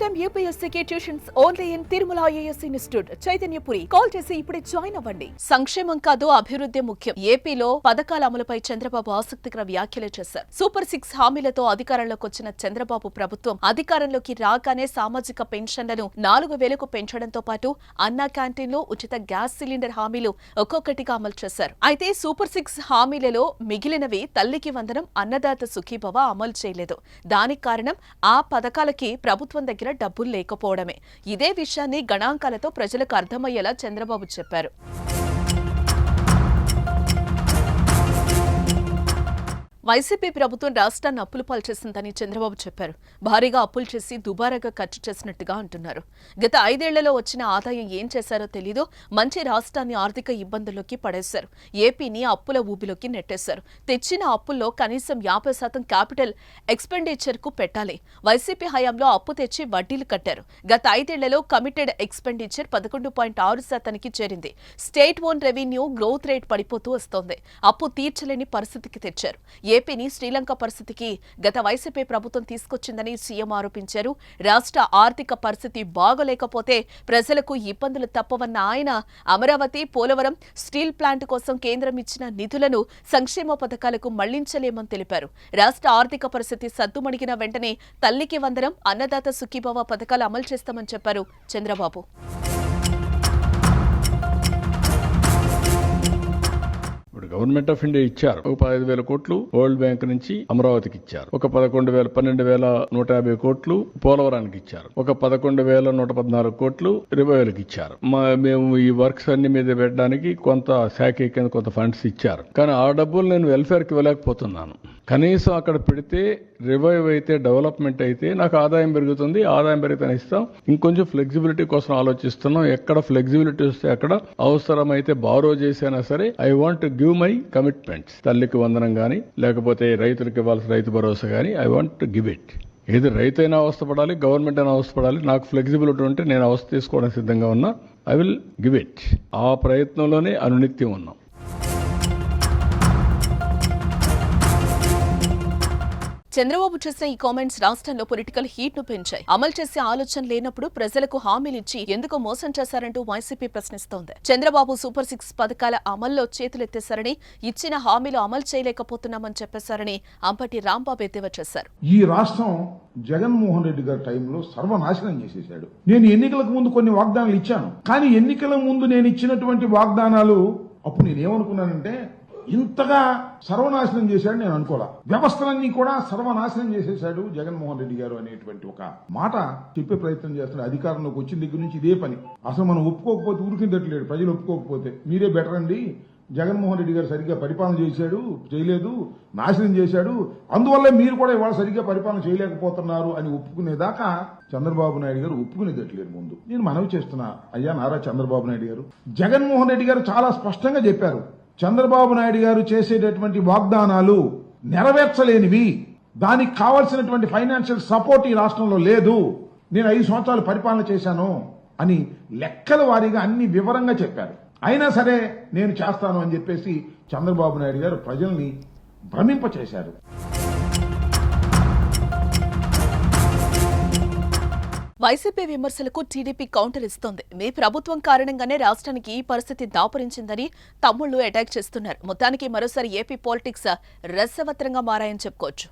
time UPSC tuitions only in Tirumala IAS institute Chaitanyapuri. Call చేసి ఇప్పుడే join అవ్వండి. సంక్షేమం కాదు అభివృద్ధి ముఖ్యం. ఏపీలో పథకాల అమలుపై చంద్రబాబు ఆసక్తికర వ్యాఖ్యలు చేశారు. సూపర్ 6 హామీలతో అధికారంలోకి వచ్చిన చంద్రబాబు ప్రభుత్వం అధికారంలోకి రాగానే సామాజిక పెన్షన్లను 4,000కు పెంచడంతో పాటు అన్నా క్యాంటీన్లో ఉచిత గ్యాస్ సిలిండర్ హామీలు ఒక్కొక్కటిగా అమలు చేశారు. అయితే సూపర్ 6 హామీలలో మిగిలినవి తల్లికి వందనం, అన్నదాత సుఖీభవ అమలు చేయలేదు. దానికి కారణం ఆ పథకాలకి ప్రభుత్వం దగ్గర డబ్బులు లేకపోవడమే. ఇదే విషయాన్ని గణాంకాలతో ప్రజలకు అర్థమయ్యేలా చంద్రబాబు చెప్పారు. వైసీపీ ప్రభుత్వం రాష్ట్రాన్ని అప్పులు పాల్చేసిందని చంద్రబాబు చెప్పారు. భారీగా అప్పులు చేసి దుబారాగా ఖర్చు చేసినట్టుగా అంటున్నారు. గత 5 ఏళ్లలో వచ్చిన ఆదాయం ఏం చేశారో తెలీదు. మంచి రాష్ట్రాన్ని ఆర్థిక ఇబ్బందుల్లోకి పడేశారు. ఏపీని అప్పుల ఊబిలోకి నెట్టేశారు. తెచ్చిన అప్పుల్లో కనీసం 50% క్యాపిటల్ ఎక్స్పెండిచర్ కు పెట్టాలి. వైసీపీ హయాంలో అప్పు తెచ్చి వడ్డీలు కట్టారు. గత 5 ఏళ్లలో కమిటెడ్ ఎక్స్పెండిచర్ 11.6% చేరింది. State own revenue growth rate పడిపోతూ వస్తోంది. అప్పు తీర్చలేని పరిస్థితికి తెచ్చారు. ఏపీని శ్రీలంక పరిస్థితికి గత వైసీపీ ప్రభుత్వం తీసుకొచ్చిందని సీఎం ఆరోపించారు. రాష్ట్ర ఆర్థిక పరిస్థితి బాగలేకపోతే ప్రజలకు ఇబ్బందులు తప్పవన్న ఆయన అమరావతి, పోలవరం స్టీల్ ప్లాంట్ కోసం కేంద్రం ఇచ్చిన నిధులను సంక్షేమ పథకాలకు మళ్లించలేమని తెలిపారు. రాష్ట్ర ఆర్థిక పరిస్థితి సద్దుమణిగిన వెంటనే తల్లికి వందనం, అన్నదాత సుఖీభవ పథకాలు అమలు చేస్తామని చెప్పారు చంద్రబాబు. గవర్నమెంట్ ఆఫ్ ఇండియా ఇచ్చారు. ఒక 15,000 కోట్లు వరల్డ్ బ్యాంక్ నుంచి అమరావతికి ఇచ్చారు. ఒక 12,150 కోట్లు పోలవరానికి ఇచ్చారు. ఒక 11,114 కోట్లు రివైవల్కి ఇచ్చారు. మేము ఈ వర్క్స్ అన్ని మీద పెట్టడానికి కొంత శాఖ కింద కొంత ఫండ్స్ ఇచ్చారు. కానీ ఆ డబ్బులు నేను వెల్ఫేర్ కి ఇవ్వలేకపోతున్నాను. కనీసం అక్కడ పెడితే రివైవ్ అయితే, డెవలప్మెంట్ అయితే నాకు ఆదాయం పెరుగుతుంది. ఆదాయం పెరిగితే ఇస్తాం. ఇంకొంచెం ఫ్లెక్సిబిలిటీ కోసం ఆలోచిస్తున్నాం. ఎక్కడ ఫ్లెక్సిబిలిటీ వస్తే అక్కడ అవసరమైతే బారో చేసైనా సరే I want give my commitments. తల్లికి వందనం గానీ, లేకపోతే రైతులకు ఇవ్వాల్సిన రైతు భరోసా గానీ ఐ వాంట్ గివ్ ఇట్. ఏది రైతు అయినా అవస్థపడాలి, గవర్నమెంట్ అయినా అవస్థపడాలి. నాకు ఫ్లెక్సిబిలిటీ ఉంటే నేను అవస్థ తీసుకోవడానికి సిద్ధంగా ఉన్నా. I will give it. ఆ ప్రయత్నంలోనే అనునిత్యం ఉన్నాం. చంద్రబాబు చేసిన ఈ కామెంట్స్ రాష్ట్రంలో పొలిటికల్ హీట్ ను పెంచాయి. అమలు చేసే ఆలోచన లేనప్పుడు ప్రజలకు హామీలిచ్చి ఎందుకు మోసం చేశారంటూ వైసీపీ ప్రశ్నిస్తోంది. చంద్రబాబు సూపర్ 6 పథకాల అమల్లో చేతులెత్తేశారని, ఇచ్చిన హామీలు అమలు చేయలేకపోతున్నామని చెప్పేశారని అంబటి రాంబాబు ఎద్దేవా చేశారు. ఈ రాష్ట్రం జగన్మోహన్ రెడ్డి గారి టైంలో సర్వనాశనం చేసేశాడు. నేను ఎన్నికలకు ముందు కొన్ని వాగ్దానాలు ఇచ్చాను. కానీ ఎన్నికల ముందు నేను ఇచ్చినటువంటి వాగ్దానాలు అప్పుడు నేనేమనుకున్నానంటే ఇంతగా సర్వనాశనం చేశాడు నేను అనుకోలే. వ్యవస్థలన్నీ కూడా సర్వనాశనం చేసేశాడు జగన్మోహన్ రెడ్డి గారు అనేటువంటి ఒక మాట చెప్పే ప్రయత్నం చేస్తున్నాడు. అధికారంలోకి వచ్చిన దగ్గర నుంచి ఇదే పని. అసలు మనం ఒప్పుకోకపోతే ఊరికిందట్లేడు. ప్రజలు ఒప్పుకోకపోతే మీరే బెటర్ అండి, జగన్మోహన్ రెడ్డి గారు సరిగ్గా పరిపాలన చేయలేదు, నాశనం చేశాడు, అందువల్ల మీరు కూడా ఇవాళ సరిగ్గా పరిపాలన చేయలేకపోతున్నారు అని ఒప్పుకునేదాకా చంద్రబాబు నాయుడు గారు ఒప్పుకునేదట్లేదు. ముందు నేను మనవి చేస్తున్నా, అయ్యా నారా చంద్రబాబు నాయుడు గారు, జగన్మోహన్ రెడ్డి గారు చాలా స్పష్టంగా చెప్పారు. చంద్రబాబు నాయుడు గారు చేసేటటువంటి వాగ్దానాలు నెరవేర్చలేనివి, దానికి కావాల్సినటువంటి ఫైనాన్షియల్ సపోర్ట్ ఈ రాష్ట్రంలో లేదు, నేను 5 సంవత్సరాలు పరిపాలన చేశాను అని లెక్కల వారీగా అన్ని వివరంగా చెప్పారు. అయినా సరే నేను చేస్తాను అని చెప్పేసి చంద్రబాబు నాయుడు గారు ప్రజల్ని భ్రమింపచేశారు. వైసీపీ విమర్శలకు టీడీపీ కౌంటర్ ఇస్తోంది. మీ ప్రభుత్వం కారణంగానే రాష్ట్రానికి ఈ పరిస్థితి దాపురించిందని తమ్ముళ్లు అటాక్ చేస్తున్నారు. మొత్తానికి మరోసారి ఏపీ పాలిటిక్స్ రసవత్రంగా మారాయని చెప్పుకోవచ్చు.